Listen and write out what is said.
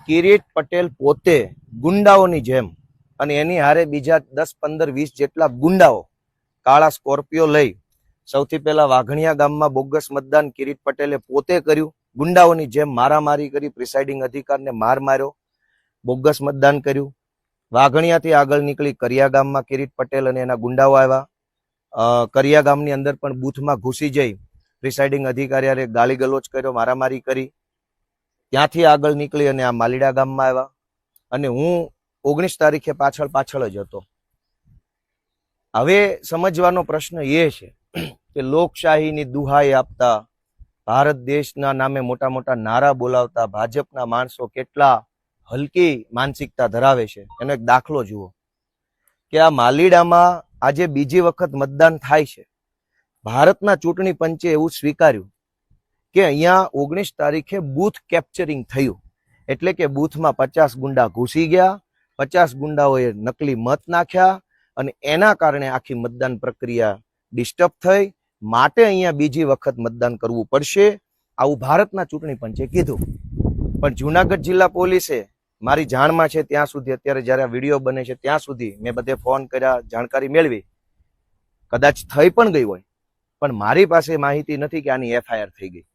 કિરીટ પટેલ પોતે ગુંડાઓની જેમ અને એની હારે બીજા 10, 15, 20 જેટલા ગુંડાઓ કાળા સ્કોર્પિયો લઈ સૌથી પહેલા વાઘણિયા ગામમાં બોગસ મતદાન કિરીટ પટેલે પોતે કર્યું. ગુંડાઓની જેમ મારામારી કરી, પ્રિસાઇડિંગ અધિકારને માર માર્યો, બોગસ મતદાન કર્યું. વાઘણિયાથી આગળ નીકળી કરિયા ગામમાં કિરીટ પટેલ અને એના ગુંડાઓ આવ્યા. કરિયા ગામની અંદર પણ બૂથમાં ઘૂસી જઈ પ્રિસાઇડિંગ અધિકારી ગાલી ગલોચ કર્યો, મારામારી કરી. ત્યાંથી આગળ નીકળી અને આ માલીડા ગામમાં આવ્યા અને હું 19 તારીખે પાછળ જ હતો. હવે સમજવાનો પ્રશ્ન એ છે કે લોકશાહીની દુહાઈ આપતા, ભારત દેશના નામે મોટા મોટા નારા બોલાવતા ભાજપના માણસો કેટલા હલકી માનસિકતા ધરાવે છે એનો એક દાખલો જુઓ કે આ માલીડામાં આજે બીજી વખત મતદાન થાય છે. ભારતના ચૂંટણી પંચે એવું સ્વીકાર્યું કે અહીંયા 19 તારીખે બૂથ કેપ્ચરિંગ થયું, એટલે કે બૂથમાં 50 ગુંડા ઘૂસી ગયા, 50 ગુંડાઓએ નકલી મત નાખ્યા અને એના કારણે આખી મતદાન પ્રક્રિયા ડિસ્ટર્બ થઈ. માટે અહીંયા બીજી વખત મતદાન કરવું પડશે, આવું ભારતના ચૂંટણી પંચે કીધું. પણ જુનાગઢ જિલ્લા પોલીસે મારી જાણમાં છે ત્યાં સુધી, અત્યારે જ્યારે આ વિડીયો બને છે ત્યાં સુધી મેં બધે ફોન કર્યા, જાણકારી મેળવી, કદાચ થઈ પણ ગઈ હોય, પણ મારી પાસે માહિતી નથી કે આની FIR થઈ ગઈ.